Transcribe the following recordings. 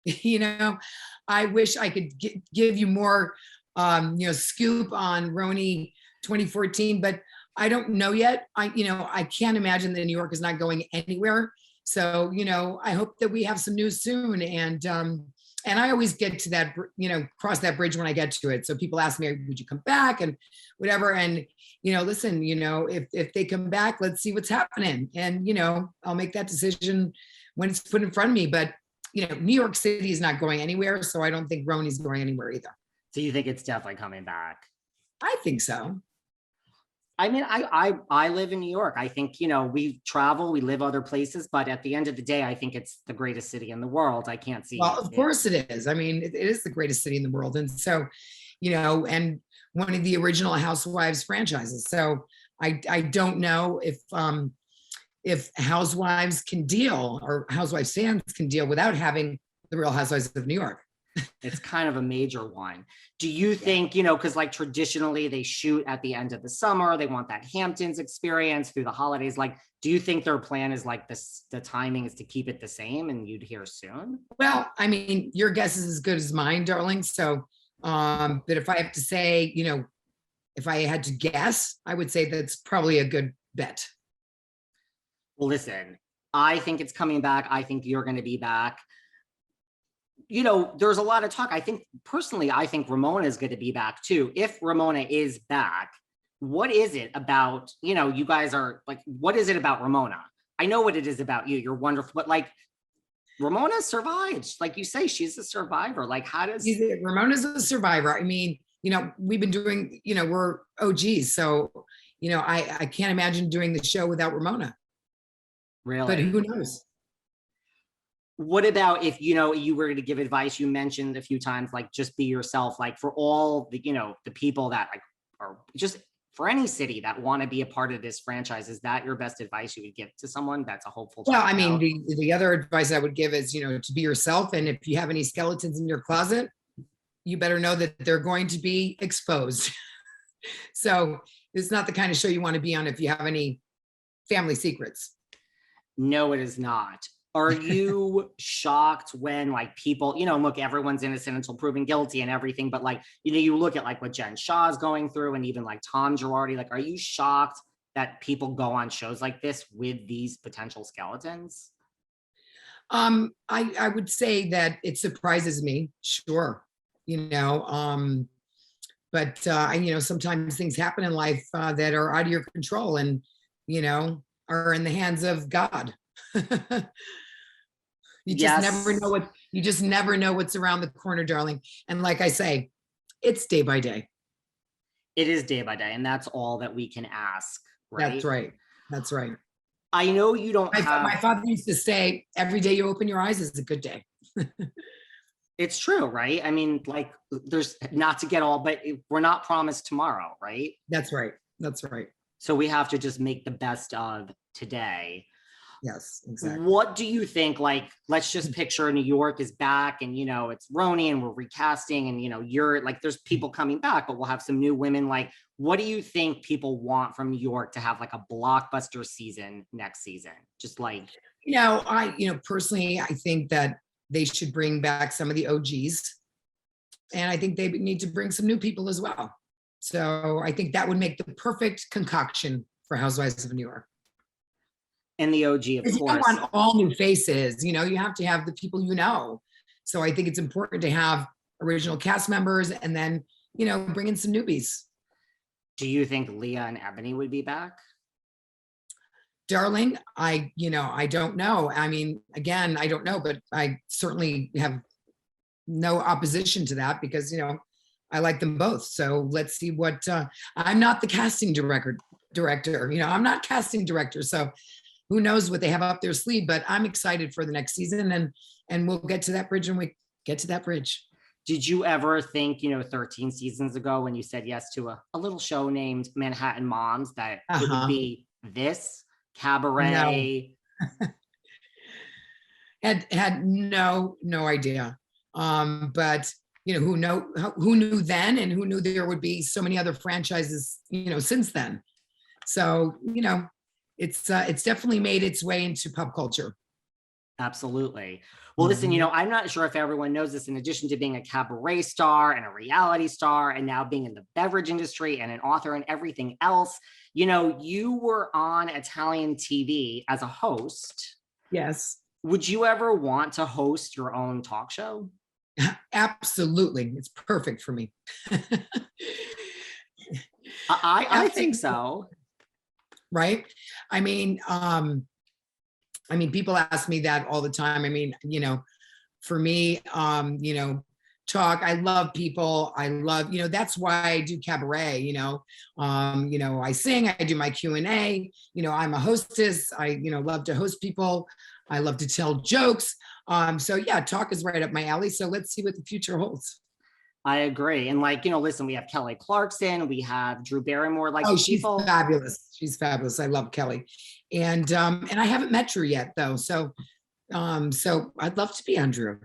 You know, I wish I could give you more, scoop on RHONY 2014, but I don't know yet. I can't imagine that New York is not going anywhere. So, I hope that we have some news soon. And I always get to that, cross that bridge when I get to it. So people ask me, would you come back and whatever? And, listen, if they come back, let's see what's happening. And, I'll make that decision when it's put in front of me. But, New York City is not going anywhere. So I don't think RHONY's going anywhere either. So you think it's definitely coming back? I think so. I mean, I live in New York. I think, we travel, we live other places, but at the end of the day, I think it's the greatest city in the world. I can't see. Well, of course it is. I mean, it is the greatest city in the world. And so, and one of the original Housewives franchises. So I don't know if Housewives can deal, or Housewives fans can deal without having the Real Housewives of New York. It's kind of a major one. Do you think, because like traditionally they shoot at the end of the summer, they want that Hamptons experience through the holidays. Like, do you think their plan is like this, the timing is to keep it the same and you'd hear soon? Well, I mean, your guess is as good as mine, darling. So, but if I have to say, if I had to guess, I would say that's probably a good bet. Well, listen, I think it's coming back. I think you're going to be back. There's a lot of talk. I think personally, I think Ramona is going to be back too. If Ramona is back, what is it about, you guys are like, what is it about Ramona? I know what it is about you. You're wonderful, but like Ramona survived. Like you say, she's a survivor. Like how does... Ramona's a survivor. I mean, we've been doing, we're OGs. So, I can't imagine doing the show without Ramona. Really? But who knows? What about if, you were to give advice, you mentioned a few times, like just be yourself, like for all the, the people that like are just for any city that want to be a part of this franchise, is that your best advice you would give to someone that's a hopeful? Well, I mean, the other advice I would give is, to be yourself. And if you have any skeletons in your closet, you better know that they're going to be exposed. So it's not the kind of show you want to be on if you have any family secrets. No, it is not. Are you shocked when like people, look, everyone's innocent until proven guilty and everything, but like, you look at like what Jen Shah is going through and even like Tom Girardi, like, are you shocked that people go on shows like this with these potential skeletons? I would say that it surprises me, sure. But sometimes things happen in life that are out of your control and, are in the hands of God. You just never know what's around the corner, darling. And like I say, it's day by day. It is day by day, and that's all that we can ask, right? That's right. I know you don't my father used to say, every day you open your eyes is a good day. It's true, right? I mean, like, there's not to get all, but we're not promised tomorrow, right? That's right. So we have to just make the best of today. Yes, exactly. What do you think? Like, let's just picture New York is back and, it's RHONY and we're recasting and, you're like, there's people coming back, but we'll have some new women. Like, what do you think people want from New York to have like a blockbuster season next season? Just like, personally, I think that they should bring back some of the OGs and I think they need to bring some new people as well. So I think that would make the perfect concoction for Housewives of New York. And the OG, of course. You don't want all new faces, you have to have the people So I think it's important to have original cast members and then, bring in some newbies. Do you think Leah and Eboni would be back? Darling, I don't know. I mean, again, I don't know, but I certainly have no opposition to that because, I like them both. So let's see what, I'm not the casting director, I'm not casting director. So who knows what they have up their sleeve, but I'm excited for the next season and we'll get to that bridge when we get to that bridge. Did you ever think, 13 seasons ago when you said yes to a little show named Manhattan Moms that it would be this cabaret? No. had no idea. But who knew then and who knew there would be so many other franchises, since then. So, it's definitely made its way into pop culture. Absolutely. Well, listen, I'm not sure if everyone knows this. In addition to being a cabaret star and a reality star, and now being in the beverage industry and an author and everything else, you were on Italian TV as a host. Yes. Would you ever want to host your own talk show? Absolutely. It's perfect for me. I think so. Right. People ask me that all the time. For me, talk, I love people. I love, that's why I do cabaret, I sing, I do my Q&A, I'm a hostess. I, love to host people. I love to tell jokes. So yeah, talk is right up my alley. So let's see what the future holds. I agree. And listen, we have Kelly Clarkson, we have Drew Barrymore. She's fabulous. She's fabulous. I love Kelly. And I haven't met Drew yet though. So I'd love to be on Drew.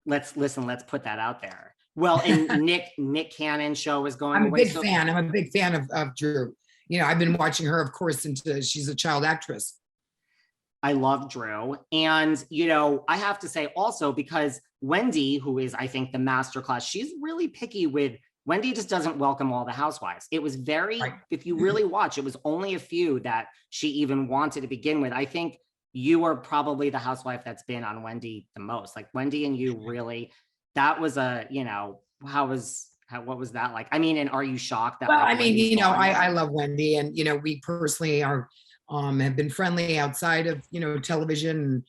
Let's put that out there. Well, and Nick Cannon's show is going away. I'm a big fan of Drew. I've been watching her, of course, she's a child actress. I love Drew. And, I have to say also, because Wendy, who is, I think, the masterclass, she's really picky Wendy just doesn't welcome all the housewives. It was if you really watch, it was only a few that she even wanted to begin with. I think you are probably the housewife that's been on Wendy the most. Wendy and you really, that was what was that like? And are you shocked that? Well, I love Wendy, and, we personally are, have been friendly outside of, television.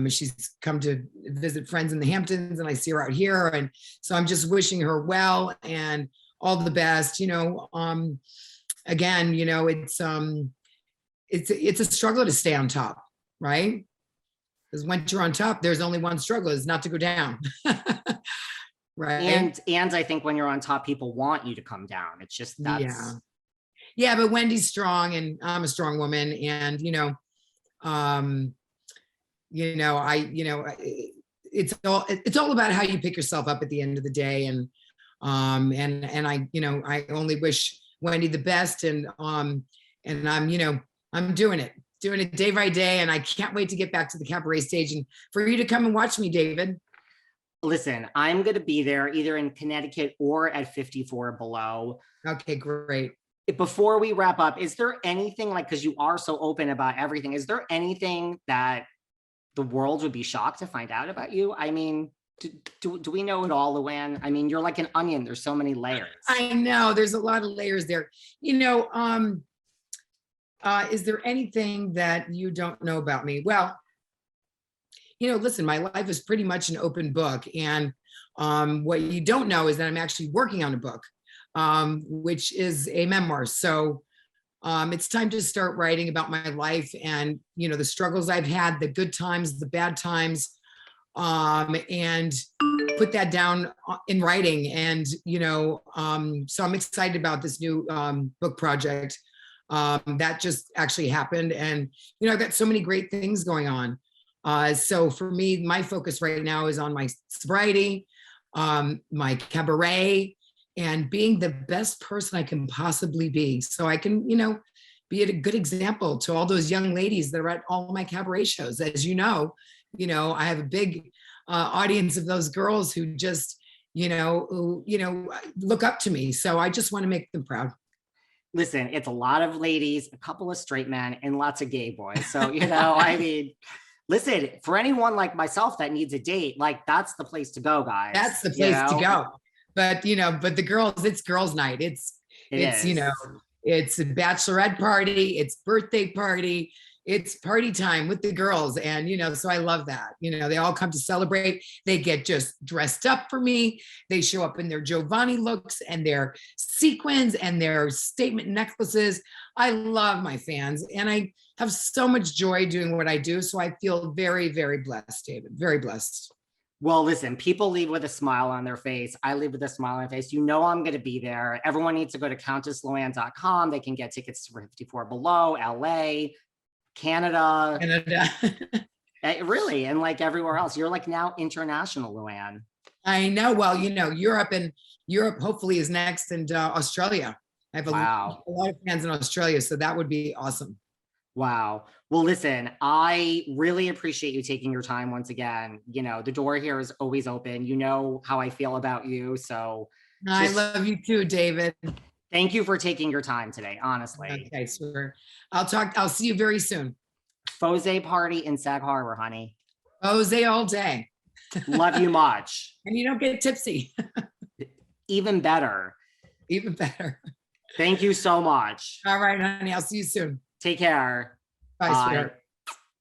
She's come to visit friends in the Hamptons, and I see her out here. And so I'm just wishing her well and all the best. Again, it's a struggle to stay on top, right? Because once you're on top, there's only one struggle, is not to go down. Right. And I think when you're on top, people want you to come down. It's just yeah, but Wendy's strong, and I'm a strong woman, and it's all about how you pick yourself up at the end of the day, and I only wish Wendy the best, and I'm doing it day by day, and I can't wait to get back to the cabaret stage and for you to come and watch me, David. Listen, I'm going to be there either in Connecticut or at 54 Below. Okay, great. Before we wrap up, is there anything, because you are so open about everything, is there anything that the world would be shocked to find out about you? Do we know it all, Luann? You're like an onion. There's so many layers. I know. There's a lot of layers there. Is there anything that you don't know about me? Well, listen, my life is pretty much an open book. And what you don't know is that I'm actually working on a book, which is a memoir. So it's time to start writing about my life and, the struggles I've had, the good times, the bad times, and put that down in writing. And, so I'm excited about this new book project that just actually happened. And, I've got so many great things going on. So for me, my focus right now is on my sobriety, my cabaret, and being the best person I can possibly be. So I can, be a good example to all those young ladies that are at all my cabaret shows. As I have a big audience of those girls who just, look up to me. So I just want to make them proud. Listen, it's a lot of ladies, a couple of straight men, and lots of gay boys. So, listen, for anyone like myself that needs a date, that's the place to go, guys. That's the place to go. But, but the girls, it's girls' night. It's it's a bachelorette party, it's birthday party, it's party time with the girls. And, so I love that. They all come to celebrate. They get just dressed up for me. They show up in their Giovanni looks and their sequins and their statement necklaces. I love my fans, and I have so much joy doing what I do. So I feel very, very blessed, David, very blessed. Well, listen, people leave with a smile on their face. I leave with a smile on my face. I'm going to be there. Everyone needs to go to CountessLuann.com. They can get tickets to 54 Below, LA, Canada. Really, and everywhere else. You're now international, Luann. I know. Well, Europe hopefully is next, and Australia. I have a lot of fans in Australia, so that would be awesome. Wow. Well, listen, I really appreciate you taking your time once again. You know, the door here is always open. You know how I feel about you. So I just love you too, David. thank you for taking your time today, honestly. Okay, sure. I'll see you very soon. Fose party in Sag Harbor, honey. Jose all day. Love you much. And you don't get tipsy. Even better. Even better. Thank you so much. All right, honey. I'll see you soon. Take care. Bye, Bye. sweetheart.